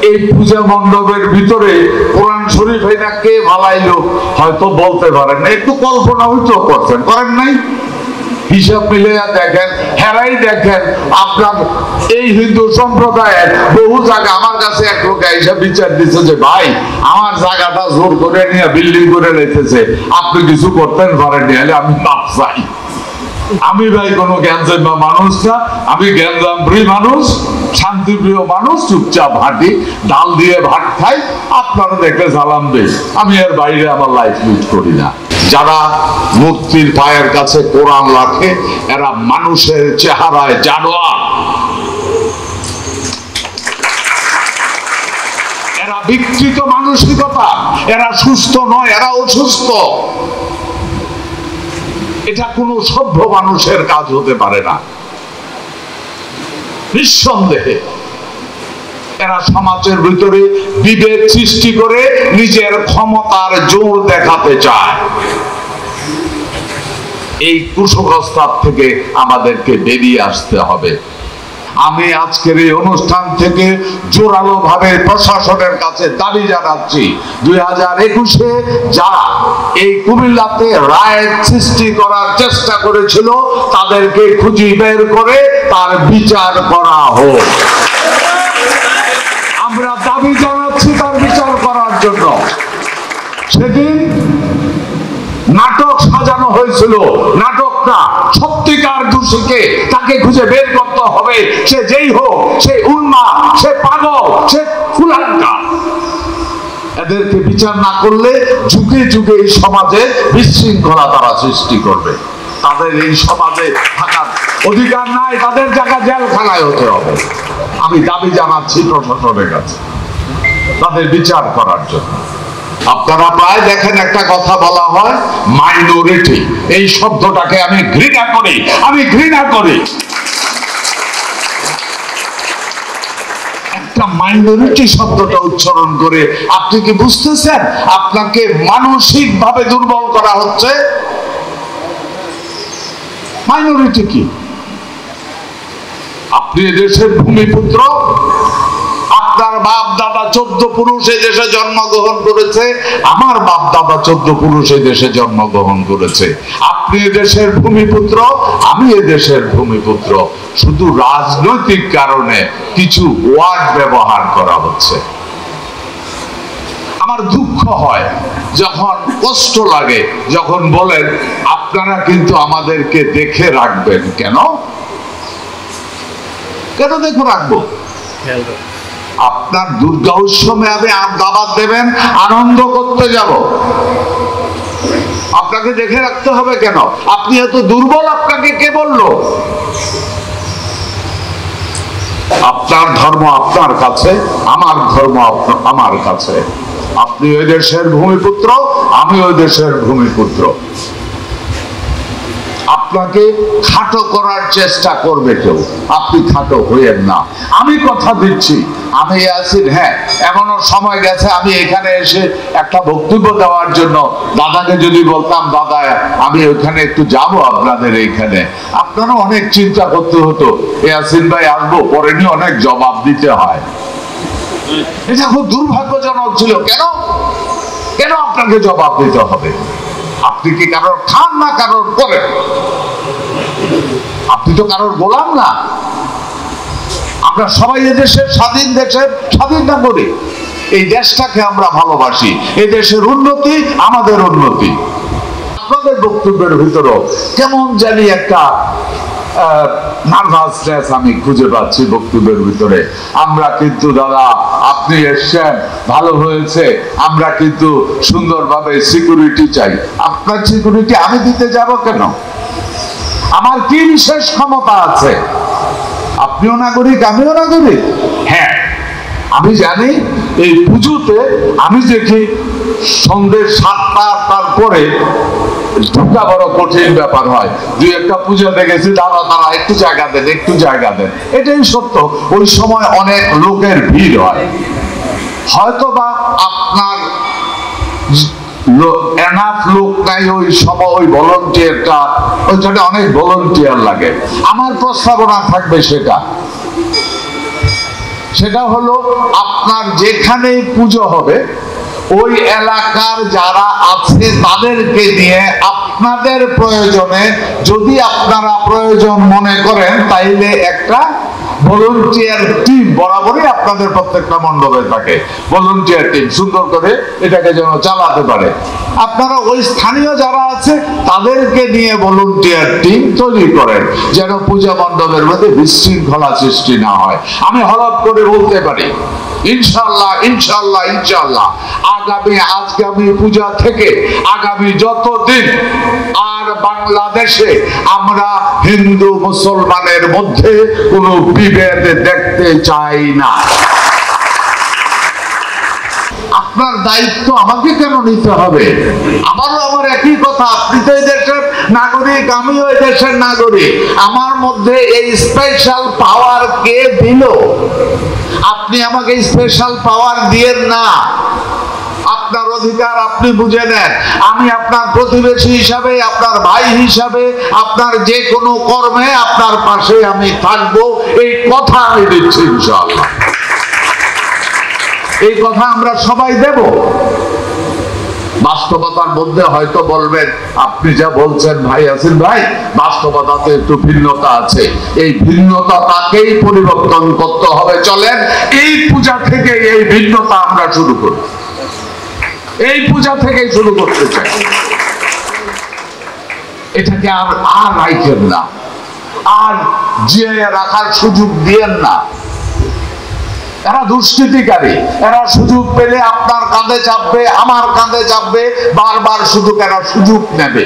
এই পূজা মণ্ডপের ভিতরে কোরআন শরীফ এটা কে ভালাইলো হয়তো বলতে পারেন না, একটু কল্পনা হয়তো করছেন, করেন নাই? হিসাব মিলাইয়া দেখেন, হেরাই দেখেন আপনার এই হিন্দু সম্প্রদায়ের বহু জায়গা আমার কাছে এক লোক হিসাব বিচার দিচ্ছে যে ভাই আমার জায়গাটা জোর করে নিয়ে বিল্ডিং করে রেখেছে, আপনি কিছু করতেন পারেননি, হলে আমি মাপ চাই। আমি ভাই কোনো জ্ঞানজন্মা মানুষ না, আমি জ্ঞানজামপ্রিয় মানুষ, শান্তিপ্রিয় মানুষ, চুপচাপ হাঁটি, ডাল দিয়ে ভাত খাই, আপনারা দেখলে সালাম দেই, আমি এর বাইরে আমার লাইফ লিড করি না। যারা মূর্তির পায়ের কাছে কোরআন রাখে এরা মানুষের চেহারায় জানোয়ার, এরা বিকৃত মানসিকতা, এরা সুস্থ নয়, এরা অসুস্থ। এটা কোনো সভ্য মানুষের কাজ হতে পারে না। নিঃসন্দেহে এরা সমাজের ভিতরে বিভেদ সৃষ্টি করে নিজের ক্ষমতার জোর দেখাতে চায়। এই কুসংস্কার থেকে আমাদেরকে বেরিয়ে আসতে হবে। আমি আজকের এই অনুষ্ঠান থেকে জোরালো ভাবে প্রশাসনের কাছে দাবি জানাচ্ছি 2021-এ যারা এই কুমিল্লাতে রায়ের সৃষ্টি করার চেষ্টা করেছিল তাদেরকে খুঁজে বের করে তার বিচার করা হোক। আমরা দাবি জানাচ্ছি তার বিচার করার জন্য। সেদিন নাটক সাজানো হয়েছিল, নাটকটা সত্যিকার দোষীকে তাকে খুঁজে বের করতে হবে, সে যেই হোক, সে উন্মাদ, সে পাগল, সে কুলাঙ্গা। এদেরকে বিচার না করলে যুগে যুগে এই সমাজে বিশৃঙ্খলা তারা সৃষ্টি করবে। তাদের এই সমাজে থাকার অধিকার নাই, তাদের জায়গা জেলখানায় হতে হবে। আমি দাবি জানাচ্ছি প্রশাসনের কাছে তাদের বিচার করার জন্য। আপনারা প্রায় দেখেন একটা কথা বলা হয় মাইনরিটি, এই শব্দটাকে আমি ঘৃণা করি, আমি ঘৃণা করি। একটা মাইনরিটি শব্দটা উচ্চারণ করে আপনি কি বুঝতেছেন আপনাকে মানসিক ভাবে দুর্বল করা হচ্ছে? মাইনরিটি কি? আপনি দেশের ভূমিপুত্র, আপনার বাপ দাদা 14 পুরুষ এই দেশে জন্মগ্রহণ করেছে, আমার বাপ দাদা 14 পুরুষ এই দেশে জন্মগ্রহণ করেছে। আপনি দেশের ভূমিপুত্র, আমি এ দেশের ভূমিপুত্র। শুধু রাজনৈতিক কারণে কিছু ওয়ার্ড ব্যবহার করা হচ্ছে। আমার দুঃখ হয় যখন, কষ্ট লাগে যখন বলেন আপনারা কিন্তু আমাদেরকে দেখে রাখবেন। কেন কেন দেখে রাখবো? আপনার দুর্গা উৎসবে আমি দাওয়াত দেবেন, আনন্দ করতে যাব, আপনাকে দেখে রাখতে হবে কেন? আপনি এত দুর্বল, আপনাকে কে বললো? আপনার ধর্ম আপনার কাছে, আমার ধর্ম আমার কাছে। আপনি ওই দেশের ভূমিপুত্র, আমি ওই দেশের ভূমিপুত্র। আপনাকে খাটো করার চেষ্টা করবে কেউ, আপনি খাটো হইয়েন না। আমি কথা দিচ্ছি, আমি আছি। হ্যাঁ, এমনও সময় গেছে আমি এখানে এসে একটা বক্তব্য দেওয়ার জন্য দাদাকে যদি বলতাম দাদা আমি ওখানে একটু যাব আপনাদের এইখানে, আপনারও অনেক চিন্তা করতে হতো, ইয়াসিন ভাই আসবো, পরে নিয়ে অনেক জবাব দিতে হয়। এটা খুব দুর্ভাগ্যজনক ছিল। কেন কেন আপনাকে জবাব দিতে হবে? আপনি কি কারোর খান না কারোর করেন? আপনি তো কারোর গোলাম না। আমরা সবাই এদেশের স্বাধীন দেশের স্বাধীন নাগরিক। এই দেশটাকে আমরা ভালোবাসি, এই দেশের উন্নতি আমাদের উন্নতি। আপনাদের বক্তব্যের ভিতরেও কেমন জানি একটা নার্ভাসনেস আমি খুঁজে পাচ্ছি বক্তব্যের ভিতরে। আমরা কিন্তু দাদা আপনি এসছেন, ভালো হয়েছে, আমরা কিন্তু সুন্দরভাবে সিকিউরিটি চাই। আপনার সিকিউরিটি আমি দিতে যাব কেন? আমার কি বিশেষ ক্ষমতা আছে? আপনিও নাগরিক, আমিও নাগরিক। হ্যাঁ, আমি জানি এই পুজোতে আমি দেখি সন্ধ্যে 7টার পরে ঢোকা বড় কঠিন ব্যাপার হয়। দুই একটা পূজা দেখেছি দাদা তারা একটু জায়গা দেন, একটু জায়গা দেন। এটাই সত্য, ওই সময় অনেক লোকের ভিড় হয়। হয়তোবা আপনার এনাফ লোক নাই ওই সময়, ওই ভলান্টিয়ারটা, ওইখানে অনেক ভলান্টিয়ার লাগে। আমার প্রস্তাবনা থাকবে সেটা সেটা হলো আপনার যেখানেই পুজো হবে ওই এলাকার যারা আছে তাদেরকে নিয়ে আপনাদের প্রয়োজনে, যদি আপনারা প্রয়োজন মনে করেন, তাইলে একটা ভলান্টিয়ার টিম বরাবরই আপনাদের প্রত্যেকটা মণ্ডপে থাকে। ভলান্টিয়ার টিম সুন্দর করে এটাকে যেন চালাতে পারে। আপনারা ওই স্থানীয় যারা আছে তাদেরকে নিয়ে ভলান্টিয়ার টিম তৈরি করেন, যেন পূজা মণ্ডপের মধ্যে বিশৃঙ্খলা সৃষ্টি না হয়। আমি হলফ করে বলতে পারি ইনশাআল্লাহ ইনশাআল্লাহ ইনশাআল্লাহ আগামী পূজা থেকে আগামী যতদিন আর বাংলাদেশে আমরা হিন্দু মুসলমানের মধ্যে কোনো বিভেদ দেখতে চাই না। আপনার দায়িত্ব আমাকে কেন নিতে হবে? আমারও আমার একই কথা, আপনি তো এই দেশের নাগরিক, আমিও এই দেশের নাগরিক। আমার মধ্যে এই স্পেশাল পাওয়ার কে দিল? আপনি আমাকে স্পেশাল পাওয়ার দিয়েন না। আপনার অধিকার আপনি বুঝে নেন। আমি আপনার প্রতিবেশী হিসাবে, আপনার ভাই হিসাবে, আপনার যে কোনো কর্মে আপনার পাশে আমি থাকবো, এই কথা আমি দিচ্ছি ইনশাআল্লাহ। এই কথা আমরা সবাই দেব। বাস্তবতার মধ্যে হয়তো বলবেন, আপনি যা বলছেন ভাই আসিফ ভাই, বাস্তবতাতে একটু ভিন্নতা আছে। এই ভিন্নতাকেই পরিবর্তন করতে হবে। চলেন এই পূজা থেকে এই ভিন্নতা আমরা শুরু করি। এই পূজা থেকে শুরু করতে চাই। এটাকে আর রাখেন না, আর জিয়ে রাখার সুযোগ দিয়েন না। এরা দুষ্কৃতিকারী, এরা সুযোগ পেলে আপনার কাঁধে চাপবে, আমার কাঁধে চাপবে, বারবার শুধু এরা সুযোগ নেবে।